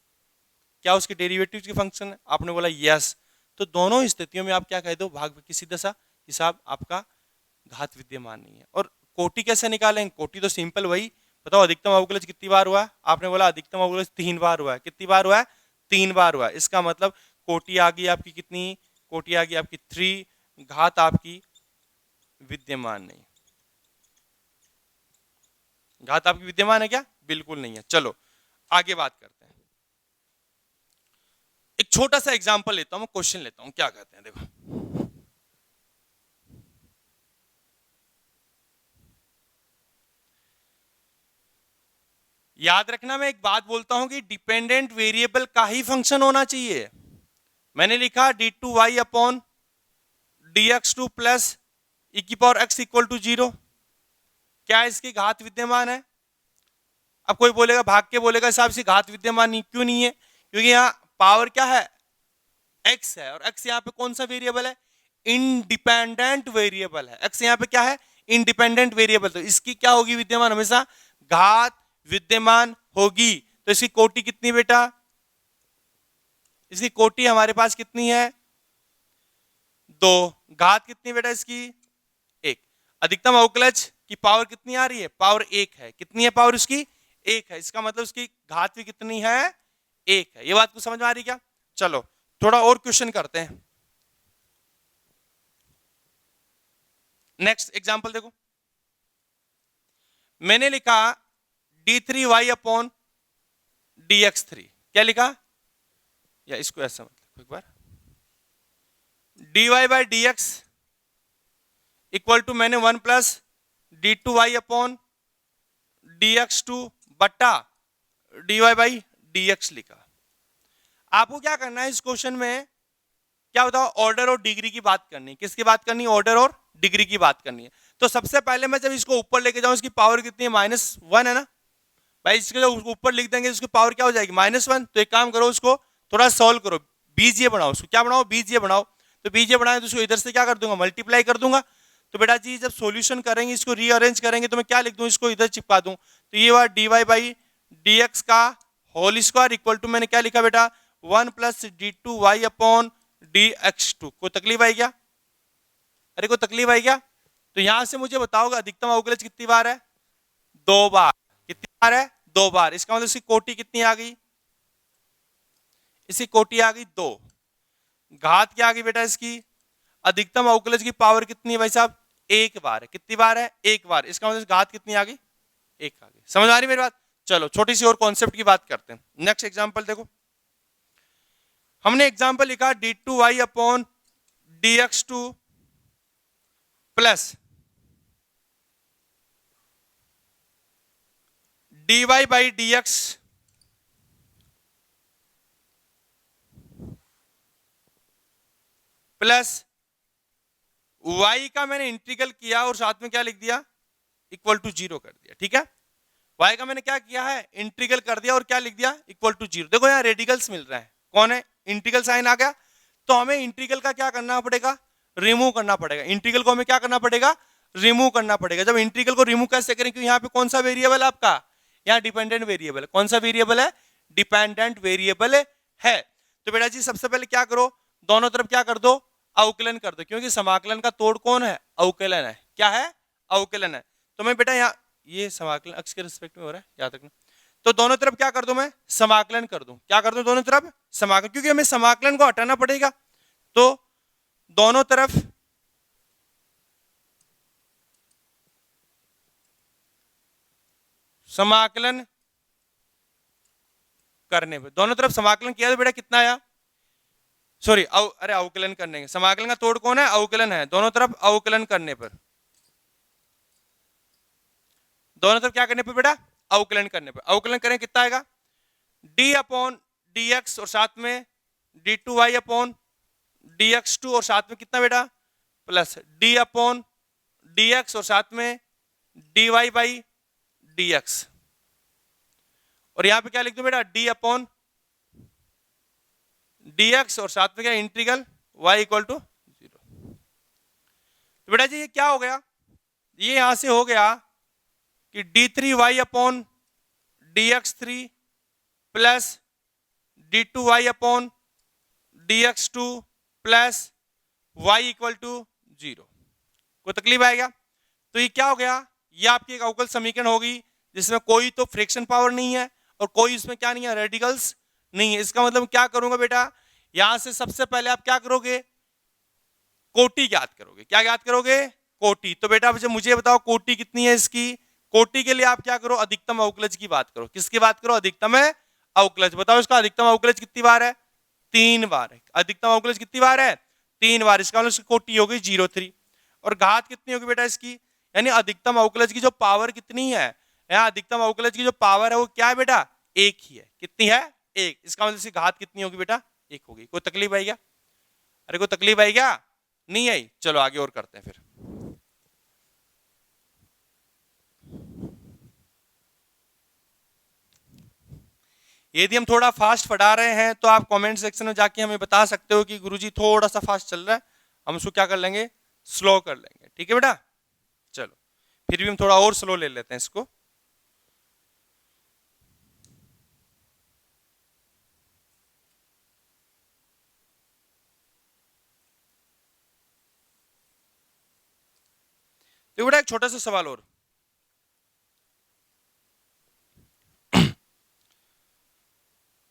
क्या उसके डेरिवेटिव्स के फंक्शन है, आपने बोला यस। तो दोनों स्थितियों में आप क्या कह दो, भाग की सीधा सा हिसाब, आपका घात विद्यमान नहीं है। और कोटि कैसे निकालेंगे, कोटि तो सिंपल वही, बताओ अधिकतम अवकलज कितनी बार हुआ है, आपने बोला अधिकतम अवकलज 3 बार हुआ है। कितनी बार हुआ है, 3 बार हुआ है। इसका मतलब कोटि आ गई आपकी कितनी, कोटि आ गई आपकी 3, घात आपकी विद्यमान नहीं। घात आपकी विद्यमान है क्या, बिल्कुल नहीं है। चलो आगे बात करते हैं। एक छोटा सा एग्जांपल लेता हूं, क्वेश्चन लेता हूं, क्या कहते हैं देखो। याद रखना, मैं एक बात बोलता हूं कि डिपेंडेंट वेरिएबल का ही फंक्शन होना चाहिए। मैंने लिखा d2y upon dx2 plus e की पावर x इक्वल टू 0। क्या इसकी घात विद्यमान है, अब कोई बोलेगा भाग के बोलेगा साहब से घात विद्यमान नहीं, क्यों नहीं है? क्योंकि यहाँ पावर क्या है, x है, और x यहाँ पे कौन सा वेरिएबल है, इंडिपेंडेंट वेरिएबल है। x यहाँ पे क्या है, इंडिपेंडेंट वेरिएबल, तो इसकी क्या होगी विद्यमान, हमेशा घात विद्यमान होगी। तो इसकी कोटि कितनी बेटा, इसकी कोटि हमारे पास कितनी है, 2। घात कितनी बेटा इसकी, 1। अधिकतम अवकलज की पावर कितनी आ रही है, पावर 1 है। कितनी है पावर उसकी, 1 है। इसका मतलब उसकी घात भी कितनी है, 1 है। ये बात को समझ में आ रही क्या? चलो थोड़ा और क्वेश्चन करते हैं। नेक्स्ट एग्जांपल देखो, मैंने लिखा d3y अपॉन dx3। क्या लिखा, या इसको ऐसा मतलब एक बार, dy by dx equal to मैंने 1 प्लस d2y अपॉन dx2 बट्टा dy बाई dx लिखा। आपको क्या करना है इस क्वेश्चन में, क्या बताओ, ऑर्डर और डिग्री की बात करनी है। किसकी बात करनी है, ऑर्डर और डिग्री की बात करनी है। तो सबसे पहले मैं जब इसको ऊपर लेके जाऊं, इसकी पावर कितनी है, -1 है ना भाई। इसके जब ऊपर लिख देंगे इसकी पावर क्या हो जाएगी, -1। तो एक काम करो, उसको थोड़ा सॉल्व करो, बीजीय बनाओ उसको। क्या बनाओ, बीजीय बनाओ। तो बीजीय बनाए तो उसको इधर से क्या कर दूंगा, मल्टीप्लाई कर दूंगा। तो बेटा जी जब सॉल्यूशन करेंगे, इसको रीअरेंज करेंगे, तो मैं क्या लिख दूं, इसको इधर चिपका दूं। तो ये हुआ dy बाई dx का होल स्क्वायर इक्वल टू मैंने क्या लिखा बेटा, 1 प्लस d2y अपॉन dx2। कोई तकलीफ आई क्या, अरे कोई तकलीफ आई क्या? तो यहां से मुझे बताओगे अधिकतम अवकलज कितनी बार है, 2 बार। कितनी बार है, 2 बार। इसका मतलब इसकी कोटि कितनी आ गई, इसकी कोटि आ गई 2। घात क्या आ गई बेटा इसकी, अधिकतम अवकलज की पावर कितनी है भाई साहब, 1 बार है। कितनी बार है, 1 बार। इसका मतलब घात कितनी आ गई, 1 आ गई। समझ आ रही मेरी बात? चलो छोटी सी और कॉन्सेप्ट की बात करते हैं। नेक्स्ट एग्जांपल देखो, हमने एग्जांपल लिखा d2y upon dx2 plus dy by dx plus y का मैंने इंटीग्रल किया और साथ में क्या लिख दिया, इक्वल टू 0 कर दिया। ठीक है, y का मैंने क्या किया है, इंटीग्रल कर दिया और क्या लिख दिया, इक्वल टू 0। देखो यहाँ रेडिकल्स मिल रहा है, कौन है, इंटीग्रल साइन आ गया। तो हमें इंटीग्रल का क्या करना पड़ेगा, रिमूव करना पड़ेगा। इंटीग्रल को हमें क्या करना पड़ेगा, रिमूव करना पड़ेगा। जब इंटीग्रल को रिमूव कैसे करें, क्योंकि यहाँ पे कौन सा वेरिएबल है आपका, यहाँ डिपेंडेंट वेरिएबल है। कौन सा वेरिएबल है, डिपेंडेंट वेरिएबल है। तो बेटा जी सबसे पहले क्या करो, दोनों तरफ क्या कर दो, अवकलन कर दो, क्योंकि समाकलन का तोड़ कौन है, अवकलन है। क्या है, अवकलन है। तो मैं बेटा यहाँ ये समाकलन अक्ष के रिस्पेक्ट में हो रहा है, याद रखना। तो दोनों तरफ क्या कर दूं, मैं समाकलन कर दूं। क्या कर दूं, दोनों तरफ समाकलन, क्योंकि हमें समाकलन को हटाना पड़ेगा। तो दोनों तरफ समाकलन करने पे, दोनों तरफ समाकलन किया तो बेटा कितना आया, सॉरी अरे अवकलन करने, समाकलन का तोड़ कौन है, अवकलन है। दोनों तरफ अवकलन करने पर, दोनों तरफ क्या करने पर बेटा, अवकलन करने पर। अवकलन करें कितना आएगा, d अपॉन dx और साथ में d2y अपॉन dx2 और साथ में कितना बेटा, प्लस d अपॉन dx और साथ में dy बाई dx। और यहां पे क्या लिख दूं बेटा, d अपॉन dx और साथ में क्या, इंटीग्रल y इक्वल टू 0। तो बेटा जी ये क्या हो गया, ये यहां से हो गया कि d3y upon dx3 plus d2y upon dx2 plus y equal to 0। कोई तकलीफ आएगा? तो ये क्या हो गया, ये आपकी एक अवकल समीकरण होगी जिसमें कोई तो फ्रिक्शन पावर नहीं है और कोई इसमें क्या नहीं है, रेडिकल्स नहीं है। इसका मतलब क्या करूंगा बेटा, यहां से सबसे पहले आप क्या करोगे, कोटि ज्ञात करोगे। क्या ज्ञात करोगे, कोटि। तो बेटा मुझे बताओ कोटि कितनी है इसकी, कोटि के लिए आप क्या करो, अधिकतम अवकलज की बात करो। किसकी बात करो, अधिकतम है अवकलज। बताओ इसका अधिकतम अवकलज कितनी बार है, 3 बार है। अधिकतम अवकलज कितनी बार है, 3 बार। इसका मतलब इसकी कोटि हो गई 0.3। और घात कितनी होगी बेटा इसकी, यानी अधिकतम अवकलज की जो पावर कितनी है, यहाँ अधिकतम अवकलज की जो पावर है वो क्या है बेटा, 1 ही है। कितनी है, 1। इसका मतलब इसकी घात कितनी होगी बेटा, 1 होगी। कोई तकलीफ आई क्या, अरे कोई तकलीफ आई क्या, नहीं आई। चलो आगे और करते हैं फिर। यदि हम थोड़ा फास्ट पढ़ा रहे हैं तो आप कमेंट सेक्शन में जाके हमें बता सकते हो कि गुरुजी थोड़ा सा फास्ट चल रहा है, हम उसको क्या कर लेंगे, स्लो कर लेंगे। ठीक है बेटा, चलो फिर भी हम थोड़ा और स्लो ले लेते हैं इसको। तो बेटा एक छोटा सा सवाल और,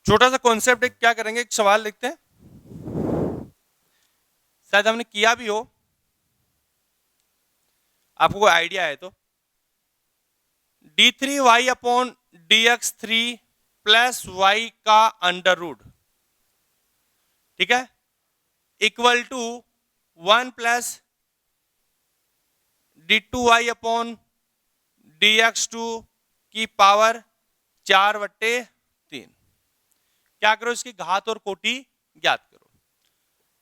छोटा सा कॉन्सेप्ट एक क्या करेंगे, एक सवाल लिखते हैं, शायद हमने किया भी हो, आपको कोई आइडिया है तो। d3y upon dx3 plus y का अंडर रूट, ठीक है, equal to 1 plus d2y upon dx2 की पावर 4/3। क्या करो, इसकी घात और कोटि ज्ञात करो।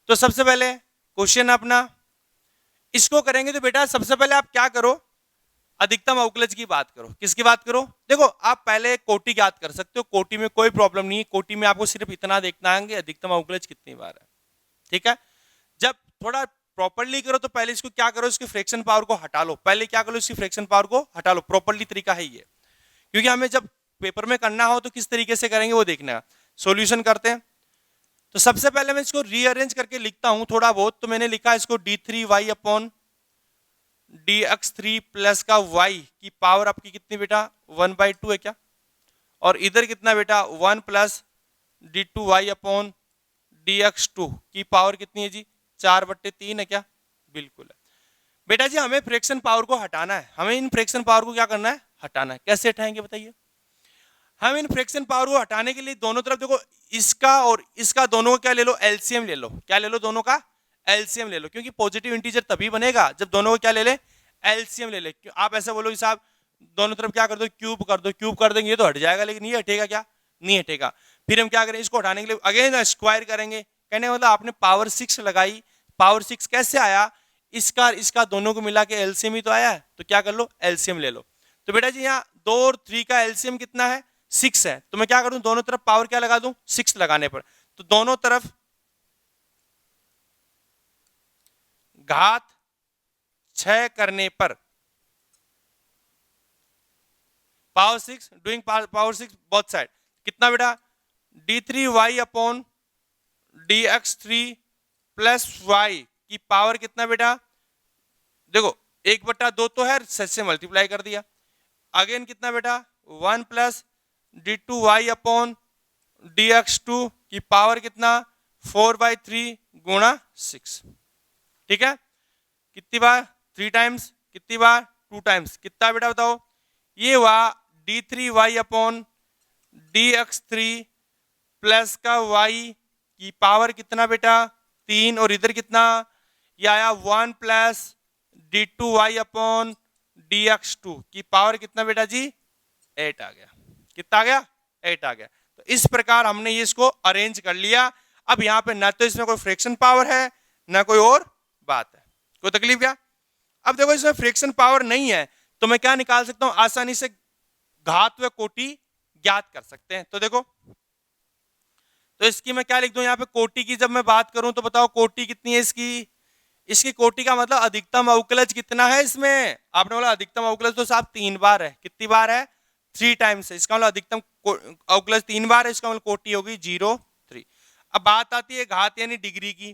तो सबसे पहले क्वेश्चन अपना इसको करेंगे तो बेटा सबसे पहले आप क्या करो, अधिकतम अवकलज की बात करो। किसकी बात करो, देखो आप पहले कोटि ज्ञात कर सकते हो, कोटि में कोई प्रॉब्लम नहीं है, कोटि में आपको सिर्फ इतना देखना है कि अधिकतम अवकलज कितनी बार है। ठीक है, जब थोड़ा प्रॉपर्ली करो तो पहले इसको क्या करो, इसकी फ्रैक्शन पावर को हटा लो। पहले क्या करो, इसकी फ्रैक्शन पावर को हटा लो, प्रॉपर्ली तरीका है ये, क्योंकि हमें जब पेपर में करना हो तो किस तरीके से करेंगे वो देखना है। सॉल्यूशन करते हैं, तो सबसे पहले मैं इसको रीअरेंज करके लिखता हूं थोड़ा बहुत। तो मैंने लिखा इसको d3y अपॉन dx3 प्लस का y की पावर आपकी कितनी बेटा, 1/2 है क्या, और इधर कितना बेटा 1 प्लस d2y अपॉन dx2 की पावर कितनी है जी, 4/3 है क्या, बिल्कुल है बेटा जी। हमें फ्रैक्शन पावर को हटाना है, हमें इन फ्रैक्शन पावर को क्या करना है, हटाना है। कैसे हटाएंगे बताइए, हम इन फ्रैक्शन पावर को हटाने के लिए दोनों तरफ देखो, इसका और इसका दोनों का क्या ले लो, एलसीएम ले लो। क्या ले लो, दोनों का एलसीएम ले लो, क्योंकि पॉजिटिव इंटीजर तभी बनेगा जब दोनों को क्या ले ले, एलसीएम ले ले। आप ऐसा बोलो साहब दोनों तरफ क्या कर दो, क्यूब कर दो, क्यूब कर देंगे ये तो हट जाएगा, लेकिन ये हटेगा क्या, नहीं हटेगा। फिर हम क्या करें, इसको हटाने के लिए अगेन स्क्वायर करेंगे। कहने मतलब आपने पावर 6 लगाई, पावर 6 कैसे आया, इसका इसका दोनों को मिला के एलसीएम ही तो आया है, तो क्या कर लो, एलसीएम ले लो। तो बेटा जी यहाँ 2 और 3 का एलसीएम कितना है, 6 है। तो मैं क्या करूं, दोनों तरफ पावर क्या लगा दूं, 6 लगाने पर, तो दोनों तरफ घात 6 करने पर power 6 doing power 6 both side कितना बेटा, d3y upon dx3 plus y की पावर कितना बेटा, देखो 1/2 तो है, 6 से मल्टीप्लाई कर दिया, अगेन कितना बेटा 1 प्लस d2y अपॉन dx2 की पावर कितना 4/3 गुणा 6। ठीक है, कितनी बार, 3 टाइम्स, कितनी बार 2 टाइम्स, कितना बेटा बताओ, ये हुआ d3y अपॉन dx3 प्लस का y की पावर कितना बेटा 3, और इधर कितना, ये आया 1 प्लस d2y अपॉन dx2 की पावर कितना बेटा जी 8 आ गया। कितना आ गया, 8 आ गया। तो इस प्रकार हमने ये इसको अरेंज कर लिया। अब यहाँ पे ना तो इसमें कोई फ्रैक्शन पावर है ना कोई और बात है, कोई तकलीफ क्या। अब देखो इसमें फ्रैक्शन पावर नहीं है तो मैं क्या निकाल सकता हूं, आसानी से घात व कोटि ज्ञात कर सकते हैं। तो देखो, तो इसकी मैं क्या लिख दूं यहाँ पे, कोटि की जब मैं बात करूं तो बताओ कोटि कितनी है इसकी, इसकी कोटि का मतलब अधिकतम अवकलज कितना है इसमें, आपने बोला अधिकतम अवकलज तो साहब 3 बार है, कितनी बार है 3 टाइम्स है, इसका मतलब अधिकतम अवकलज 3 बार है, इसका मतलब कोटि होगी 0.3। अब बात आती है घात यानी डिग्री की,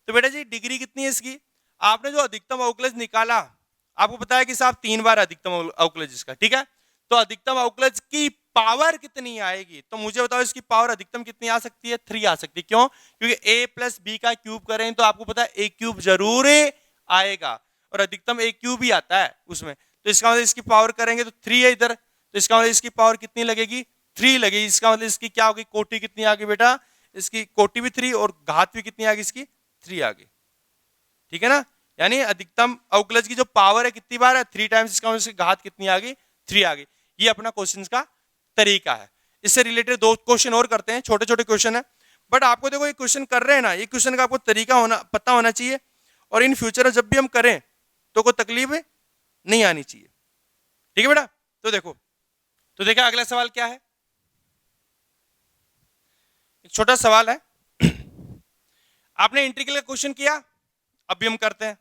तो बेटा जी डिग्री कितनी है इसकी, आपने जो अधिकतम अवकलज निकाला आपको पता है कि साहब 3 बार अधिकतम अवकलज इसका, ठीक है, तो अधिकतम अवकलज की पावर कितनी आएगी, तो मुझे बताओ इसकी पावर अधिकतम कितनी आ सकती है, 3 आ सकती है। क्यों, क्योंकि a प्लस बी का क्यूब करें तो आपको पता है a क्यूब जरूर आएगा, और अधिकतम a क्यूब ही आता है उसमें, तो इसका मतलब इसकी पावर करेंगे तो 3 है इधर, तो इसका मतलब इसकी पावर कितनी लगेगी, 3 लगेगी। इसका मतलब इसकी क्या होगी, कोटि कितनी आ गई बेटा, इसकी कोटि भी 3 और घात भी कितनी आ गई, इसकी 3 आ गई। ठीक है ना, यानी अधिकतम अवकलज की जो पावर है कितनी बार है, 3 टाइम्स, इसका मतलब इसकी घात कितनी आ गई, 3 आ गई। ये अपना क्वेश्चन का तरीका है। इससे रिलेटेड 2 क्वेश्चन और करते हैं, छोटे छोटे क्वेश्चन है, बट आपको देखो ये क्वेश्चन कर रहे हैं ना, ये क्वेश्चन का आपको तरीका होना पता होना चाहिए, और इन फ्यूचर जब भी हम करें तो कोई तकलीफ नहीं आनी चाहिए। ठीक है बेटा, तो देखो, तो देखा अगला सवाल क्या है, छोटा सवाल है, आपने इंटीग्रल का क्वेश्चन किया, अब भी हम करते हैं।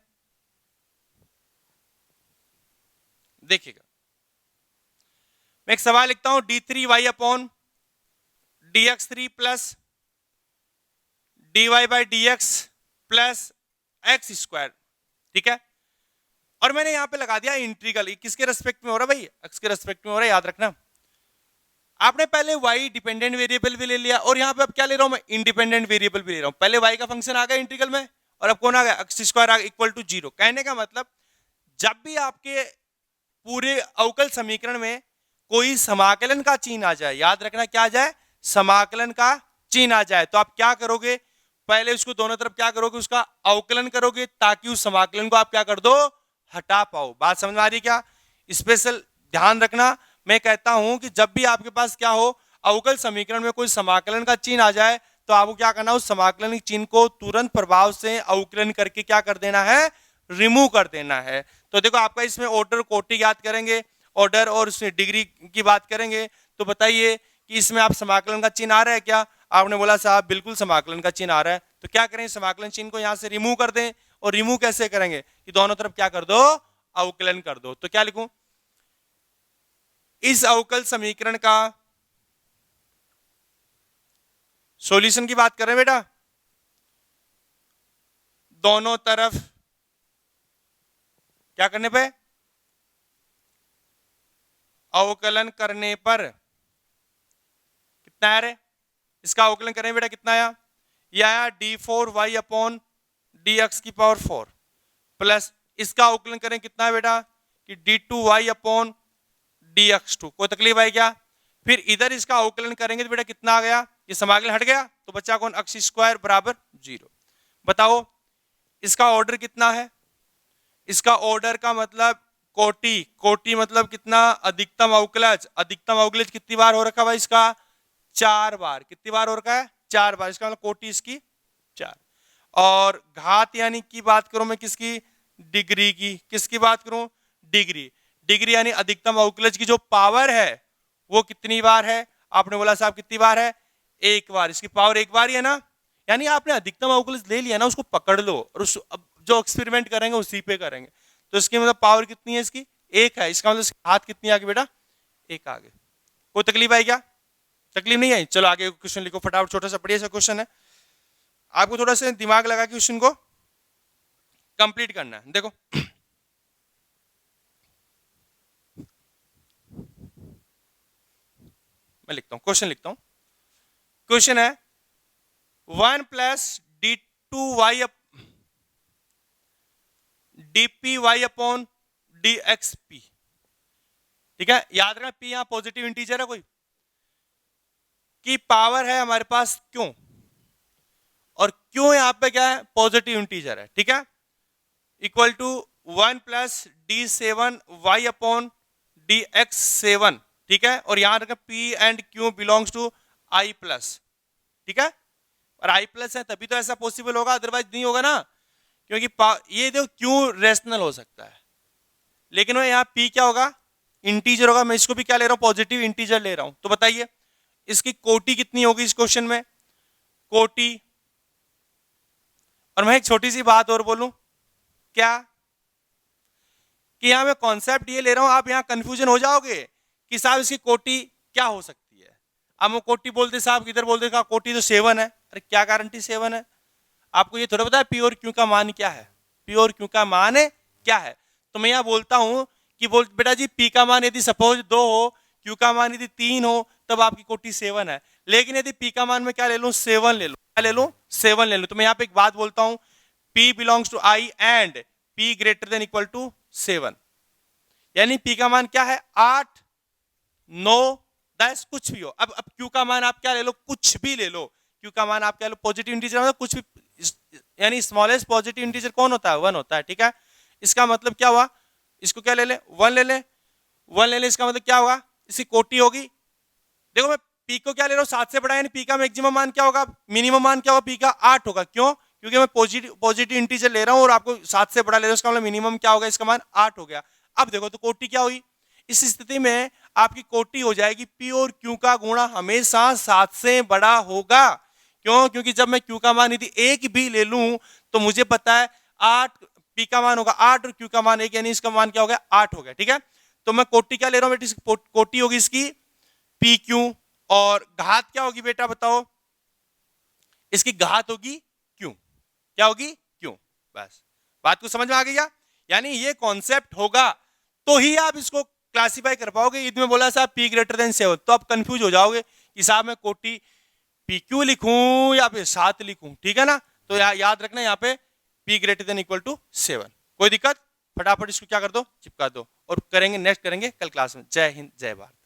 देखिएगा, मैं एक सवाल लिखता हूं, d3y upon dx3 plus dy by dx plus x square, ठीक है। और मैंने यहां पे लगा दिया इंटीग्रल, किसके रेस्पेक्ट में हो रहा है भाई, एक्स के रेस्पेक्ट में हो रहा है, याद रखना। आपने पहले y डिपेंडेंट वेरिएबल भी ले लिया और यहां पे अब क्या ले रहा हूं मैं, इंडिपेंडेंट वेरिएबल भी ले रहा हूं। पहले y का फंक्शन आ गया इंटीग्रल में और अब कौन आ गया, एक्स स्क्वायर आ गया इक्वल टू 0। कहने का मतलब जब भी आपके पूरे अवकल समीकरण में कोई समाकलन का चिन्ह आ जाए, याद रखना क्या आ जाए, समाकलन का चिन्ह आ जाए, तो आप क्या करोगे, पहले उसको दोनों तरफ क्या करोगे, उसका अवकलन करोगे ताकि उस समाकलन को आप क्या कर दो, हटा पाओ। बात समझ में आ रही क्या? स्पेशल ध्यान रखना, मैं कहता हूं कि जब भी आपके पास क्या हो, अवकल समीकरण में कोई समाकलन का चिन्ह आ जाए तो आपको क्या करना है, उस समाकलन चिन्ह को तुरंत प्रभाव से अवकलन करके क्या कर देना है, रिमूव कर देना है। तो देखो आपका इसमें ऑर्डर कोटि याद करेंगे, ऑर्डर और उसमें डिग्री की बात करेंगे, तो बताइए कि इसमें आप समाकलन का चिन्ह आ रहा है क्या? आपने बोला साहब बिल्कुल समाकलन का चिन्ह आ रहा है, तो क्या करें, समाकलन चिन्ह को यहां से रिमूव कर दें। और रिमूव कैसे करेंगे कि दोनों तरफ क्या कर दो, अवकलन कर दो। तो क्या लिखूं, इस अवकल समीकरण का सॉल्यूशन की बात कर रहे हैं बेटा, दोनों तरफ क्या करने पे, अवकलन करने पर कितना आ रहा है, इसका अवकलन करें बेटा कितना आया, यह आया d4y अपॉन dx की पावर 4 प्लस इसका अवकलन करें कितना है बेटा कि d2y अपॉन dx2। कोई तकलीफ है क्या? फिर इधर इसका अवकलन करेंगे तो बेटा कितना आ गया, ये समाकलन हट गया तो बच्चा कौन, x स्क्वायर बराबर 0। बताओ इसका ऑर्डर कितना है, इसका ऑर्डर का मतलब कोटि, कोटि मतलब कितना, अधिकतम अवकलज, अधिकतम अवकलज कितनी बार हो रखा है इसका, 4 बार। कितनी बार हो रखा है, 4 बार, इसका मतलब कोटि इसकी 4। और घात यानी की बात करूं मैं किसकी, डिग्री की, किसकी बात करूं, डिग्री। डिग्री यानी अधिकतम अवकलज की जो पावर है वो कितनी बार है, आपने बोला साहब कितनी बार है, 1 बार, इसकी पावर 1 बार ही है ना। यानी आपने अधिकतम अवकलज ले लिया ना, उसको पकड़ लो और उस जो एक्सपेरिमेंट करेंगे उसी पे करेंगे। तो इसकी मतलब पावर कितनी है, इसकी 1 है, इसका मतलब हाथ कितनी आ गई बेटा, 1 आ गई। कोई तकलीफ आई क्या, तकलीफ नहीं आई? चलो आगे क्वेश्चन लिखो फटाफट, छोटा सा बढ़िया सा क्वेश्चन है, आपको थोड़ा सा दिमाग लगा के क्वेश्चन को कंप्लीट करना है। देखो मैं लिखता हूं, क्वेश्चन लिखता हूं, क्वेश्चन है 1 plus d2y dpy upon dxp, ठीक है। याद रखना p यहां पॉजिटिव इंटीजर है कोई, की पावर है हमारे पास क्यों, और क्यों यहां पे क्या है, पॉजिटिव इंटीजर है, ठीक है। Equal to 1 plus d7y upon dx7, ठीक है। और यहां रखना p and q belongs to i plus, ठीक है। और i प्लस है तभी तो ऐसा पॉसिबल होगा, अदरवाइज नहीं होगा ना, क्योंकि ये देखो क्यों रेशनल हो सकता है, लेकिन वो यहाँ p क्या होगा, इंटीजर होगा। मैं इसको भी क्या ले रहा हूं, पॉजिटिव इंटीजर ले रहा हूं। तो बताइए इसकी कोटि कितनी होगी इस क्वेश्चन में, कोटि। और मैं एक छोटी सी बात और बोलूं क्या, कि यहां मैं कॉन्सेप्ट ये ले रहा हूं, आप यहां कंफ्यूजन हो जाओगे कि साहब इसकी कोटि क्या हो सकती है। अब मैं कोटि बोलते साहब किधर बोलते का कोटि तो 7 है, अरे क्या गारंटी 7 है, आपको ये थोड़ा पता है पी और क्यू का मान क्या है, पी और क्यू का मान क्या है। तो मैं यहां बोलता हूं कि बोल बेटा जी पी का मान यदि सपोज 2 हो, क्यू का मान यदि 3 हो, तब आपकी कोटि 7 है। लेकिन यदि पी का मान में क्या ले लूं, 7 ले लूं, क्या ले लूं, 7 ले लूं, तो मैं यहां पे एक बात बोलता हूं, p belongs to i and p greater than equal to 7। यानी p का मान क्या है, 8, 9, 10 कुछ भी हो। अब q का मान आप क्या ले लो, कुछ भी ले लो, q का मान आप क्या लो, पॉजिटिव इंटीजर मतलब कुछ भी, यानी स्मॉलेस्ट पॉजिटिव इंटीजर कौन होता है, 1 होता है, ठीक है। इसका मतलब क्या हुआ, इसको क्या ले ले, 1 ले ले, 1 ले ले, इसका मतलब क्या होगा, इसकी कोटि होगी। देखो मैं p को क्या ले रहा हूं, 7 से बड़ा, यानी p का मैक्सिमम मान क्या होगा, मिनिमम मान क्या होगा, p का 8 होगा। क्यों, क्योंकि मैं पॉजिटिव इंटीजर ले रहा हूं और आपको 7 से बड़ा ले रहा हूं, इसका मतलब मिनिमम क्या होगा, इसका मान 8 हो गया। अब देखो तो कोटि क्या हुई, इस स्थिति में आपकी कोटि हो जाएगी p और q का गुणा हमेशा 7 से बड़ा होगा, क्यों? क्योंकि जब मैं Q का मान यदि एक भी ले लूं तो मुझे पता है 8 P का मान होगा 8 और Q का मान 1, यानी इसका मान क्या हो गया 8 हो गया। ठीक है, तो मैं कोटि क्या ले रहा हूं बेटी, कोटि होगी इसकी PQ और घात क्या होगी बेटा बताओ, इसकी घात होगी Q। क्या होगी? Q। बस बात को समझ में आ गई क्या? यानी ये कॉन्सेप्ट होगा तो ही आप इसको क्लासिफाई कर पाओगे। यदि मैं बोला साहब P ग्रेटर देन 7 तो आप कंफ्यूज हो जाओगे कि साहब मैं कोटि PQ लिखूं या फिर 7 लिखूं। ठीक है ना, तो याद रखना यहाँ पे P greater than equal to 7। कोई दिक्कत? फटाफट इसको क्या कर दो, चिपका दो, और करेंगे नेक्स्ट करेंगे कल क्लास में। जय हिंद जय भारत।